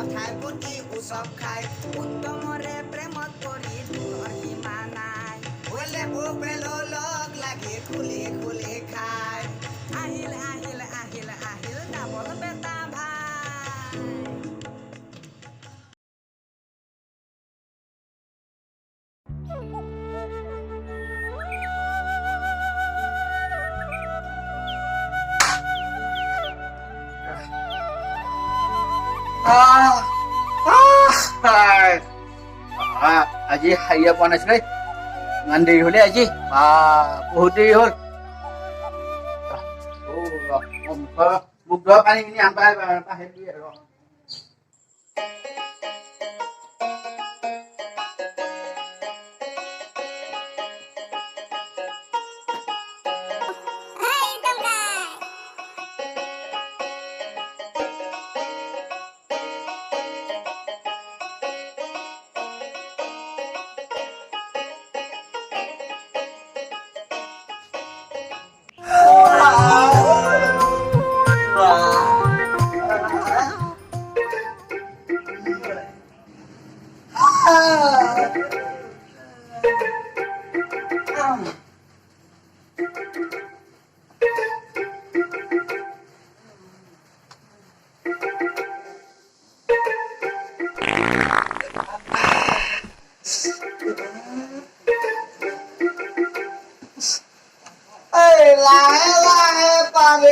কথাই প্ৰতি উৎসৱ খাই উত্তমৰে প্ৰেমত পৰি দুখৰ সীমা নাই হ'লে বুফেলো লগ লাগি খুলি খুলি খাই আহিল আহিল আহিল আহিল ডাবল বেটা ভাই আজি হাৰিয়া পোৱা নাছিলে ইমান দেৰি হলে আজি বহুত দেৰি হল মোক ধোৱা পানী খিনি আনপাই লাহে লাহে পানী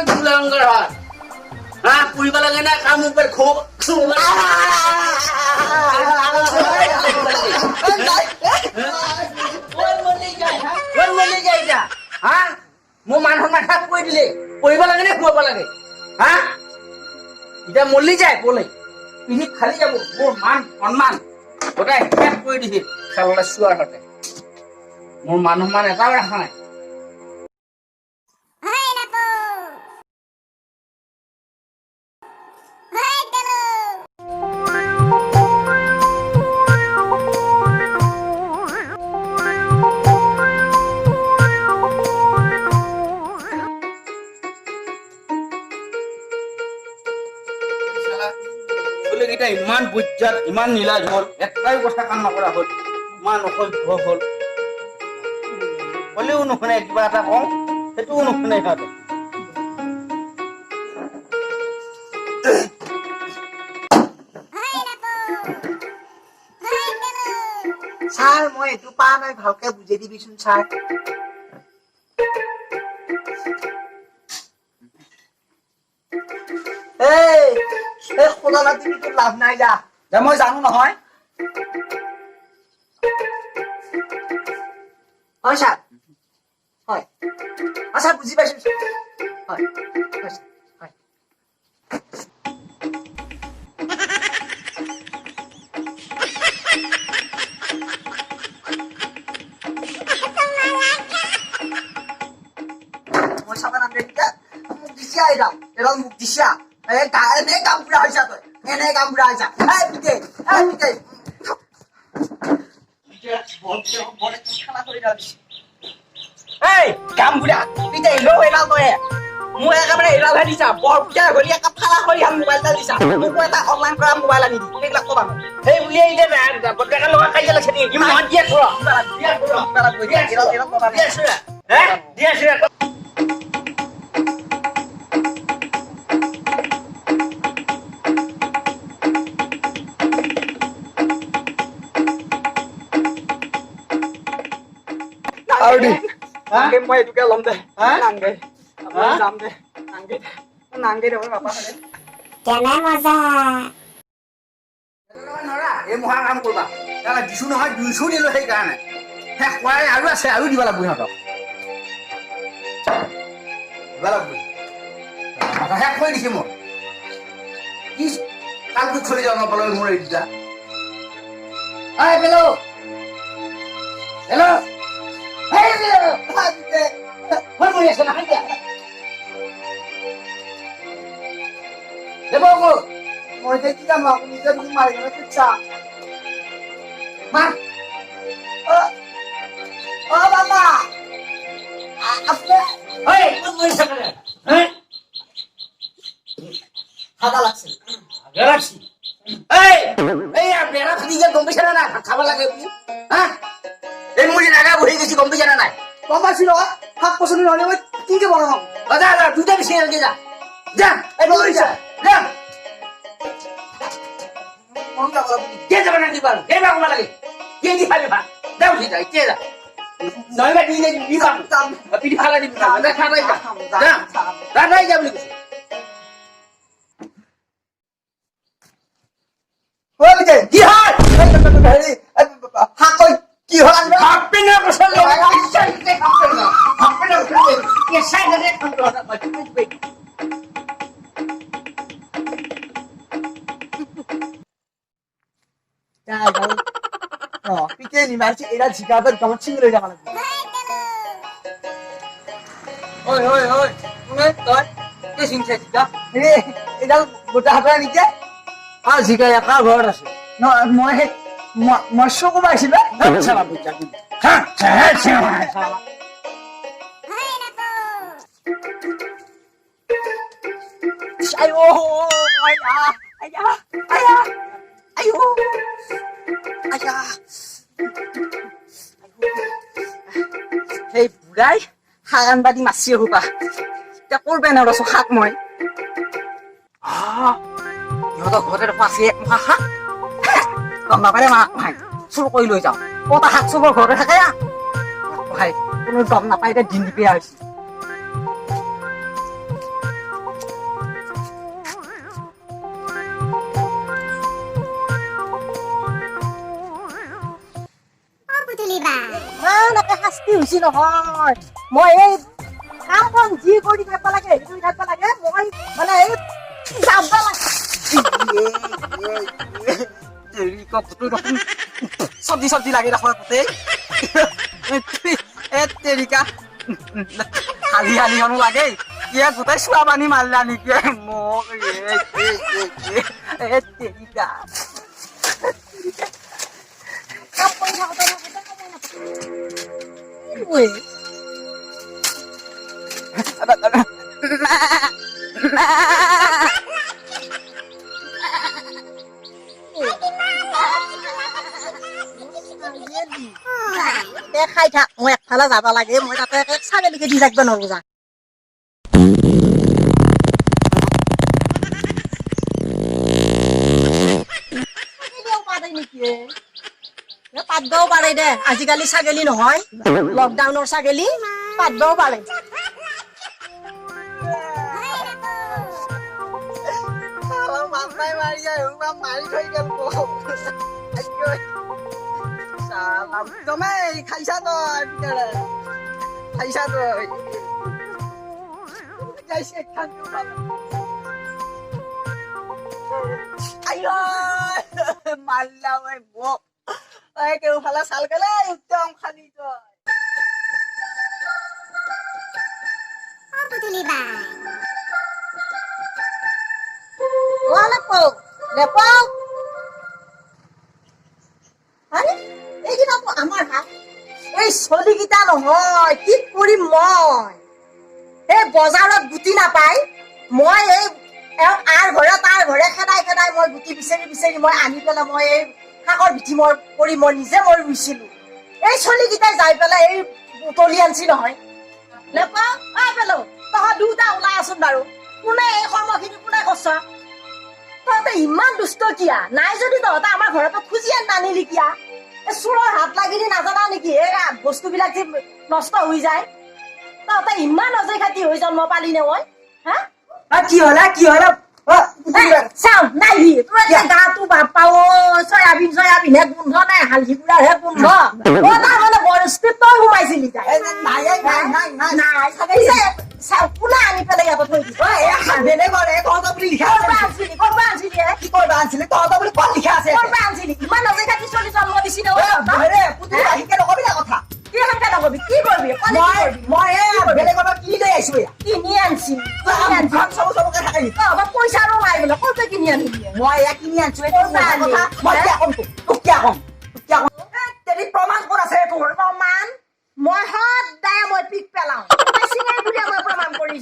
গুলাংগাৰ ফুৰিব লাগে না কাম উপৰ খুব মোৰ মানুহৰ মাথা কৈ দিলে পঢ়িব লাগে নে খুৱাব লাগে এতিয়া মলি যায় বলে পিন্ধি খালি যাব মোৰ মান সন্মান গোটাই শেষ কৰি দিছে খেললে চোৱাৰ সতে মোৰ মানুহ মান এটাও ৰাখা নাই ইমান বুজ্জাত ইমান নীলাজ হল একটাই কথা কাম নকৰা হল ইমান অসভ্য হল হলেও নুশুনে কিবা এটা কওঁ সেইটোও নুশুনে সিহঁতে ছাৰ মই এইটো পোৱা নাই ভালকে বুজাই দিবিচোন ছাৰ খোলা তুমি তোৰ লাভ নাই যা মই জানো নহয় হয় ছাৰ হয় আচ্ছা বুজি পাইছো হয় হয় মই চাবা নামে মোক দিছা এডাল মোক দিছা এনে কাম বুঢ়া হৈছা তই এনে কাম বুঢ়া হৈছা কাম বুঢ়া পিতে এলো এডাল তই মোক একেবাৰে এডালহে দিছা বৰ পূজা গলি একাপ খালা কৰি মোবাইল এটা দিছা মোকো এটা অনলাইন কৰা মোবাইল আনি দি সেইবিলাক কবা সেই উলিয়াই দিলে বৰ্তাকে লগা খাই যালে খেতি ইমান দিয়ে মই এইটোকে ল'ম দে নাংগে যাম দে নাংগে দে বাপা কেনে মজা এই মহা কাম কৰিবা দিছো নহয় 200 দিলো সেইকাৰণে শেষ কৰাই আৰু আছে আৰু দিব লাগিব সিহঁতক শেষ কৰি দিছে মই কি কালটো চলি যাওঁ নাপালো মোৰ এইটা হেল্ল' হেল্ল' মই দেখি যাম আপুনি যে তুমি মাৰি গ'লে পিছা মা বাবা আপনি কৰি থাকে হে হাগা লাগছে গেলাক্সি এই বেৰা ফাটি গেল গম পাইছা না খাব লাগে বুলি হা এই মোৰ নাগা বহি গৈছি গম পাইছা নাই গম পাইছি নহয় শাক পাচলি নহলে মই কিনকে বনাম যা যা দুটা বেছি নালগে যা যা এই বহিছা যা মন যাব কে যাব না দিবাল কে বা কবা লাগে কে দি খাবি ভাত যা উঠি যা কে যা নইবা দিলে দিবাম পিঠি ফালা দিবি না যা খাই যা যা রাই যা বলি কই যে কি হয় হেৰি শাক কই কি হল আনবা খাপে না বসলে খাপে না কে সাই না খাপে না বাকি যাই যাও পিকে নি মারছি এরা জিগাবার গাম ছিংরে যাবা লাগবে ওই ওই ওই তুমি তোর কে সিংছে জিগা এ এটা গোটা হাতা নিকে আ জিগা একা ঘর আছে ন মই মৎস্য কমাইছিল শালা বুঝা কি হ্যাঁ হ্যাঁ শালা আয়ো আয়া আয়া আয়া আয়ো আয়া এই বুঢ়াই হাগান বাদি মাছি হুবা এতিয়া কৰবে না ৰস শাক মই ইহঁতৰ ঘৰতে পাছে এক মহা শাক গম নাপায় মা ভাই চুৰ কৰি লৈ যাওঁ কটা শাক চুৰৰ ঘৰতে থাকে ভাই কোনো গম নাপায় এতিয়া দিন বেয়া হৈছে ইমানকে শাস্তি হৈছে নহয় মই এই কাম বন যি কৰি থাকিব লাগে হেৰি কৰি থাকিব লাগে মই মানে এই যাব লাগে চব্জি চব্জি লাগি ৰাখো গোটেই তেৰিকা হালি হালি হনো লাগে ইয়াত গোটেই চোৱা পানী মাৰিলা নেকি মোক তেৰিকা কাম কৰি থাকোঁতে খাই থাক মই একফালে যাব লাগে মই তাতে ছাগলীকে দি থাকিব নোৱাৰো যা পাতবও পাৰে দে আজিকালি ছাগলী নহয় লকডাউনৰ ছাগলী পাতবও পাৰে মাৰি থৈ গেল তুমি খাইছা তই খাইছা তই যাইছে আইও মাল্লা ওই মোক এই কেউ ফালা চাল গেলে একদম খালি তই আমাৰ এই চলিকেইটা নহয় কি কৰিম মই এই বজাৰত গুটি নাপাই মই এই আৰ ঘৰে তাৰ ঘৰে খেদাই খেদাই মই গুটি বিচাৰি বিচাৰি মই আনি পেলাই মই এই শাকৰ বিধি মই কৰি মই নিজে মই ৰুইছিলো এই চলিকেইটাই যাই পেলাই এই বুটলি আনছি নহয় নেপাওঁ পেলো তহঁত দুটা ওলাই আছোন বাৰু কোনে এই কৰ্মখিনি কোনে কৰছ তহঁতে ইমান দুষ্ট কিয়া নাই যদি তহঁতে আমাৰ ঘৰৰ পৰা খুজি নানিলি কিয়া চোৰৰ হাত লাগিলি নাজানা নেকি এই বস্তুবিলাক যে নষ্ট হৈ যায় তহঁতে ইমান অজয় খাতি হৈ জন্ম পালি নে মই হা কি হলে চাওঁ নাইহি তোৰ গাটো বাপাও চয়াবিনহে গোন্ধ নাই হালধি গুড়াৰহে গোন্ধ তাৰমানে বৰস্তিত তই সোমাইছিলি কোনে আনি পেলাই ইয়াত থৈ দিছ ইমান অজয় খাতি চলি জন্ম দিছি কথা কি নকবি কি কৰিবি কিনি আনছি পইচাৰো নাই বোলে ক'ত কিনি আনিবি মই কিনি আনছো প্ৰমাণ ক'ত আছে তোৰ প্ৰমাণ মই সদায় মই পিক পেলাওঁ চিঙাই বুলিয়ে মই প্ৰমাণ কৰি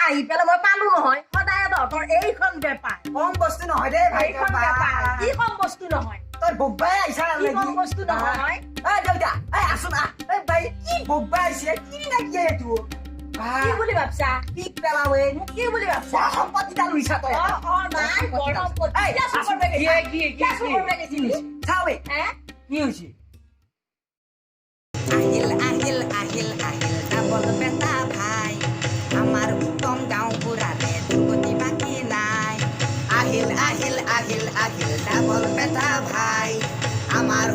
আহি পেলাই মই পালো নহয় সদায় তহঁতৰ এইখন বেপাৰ কম বস্তু নহয় দেই ভাই এইখন বেপাৰ কি কম বস্তু নহয় তই বব্বাই আহিছা কি কম বস্তু নহয় এই দেউতা এই আছোন এই ভাই কি বব্বাই আহিছে কি নাকি এইটো কি বুলি ভাবছা পিক পেলাৱে মোক কি বুলি ভাবছা সম্পত্তিটা লৈছা তই নাই বৰ সম্পত্তি এই, কিয় চুৰ কৰিব কি গৈছিলি? কিয় চুৰ কৰিব গৈছিলি? চাৱে হে? কি হৈছে আহিল আহিল আহিল আহিল ডাবল বেটা ভাই আমাৰ উত্তম গাঁও বুঢ়াৰে দুৰ্গতি বাকী নাই আহিল আহিল আহিল আহিল ডাবল বেটা ভাই আমাৰ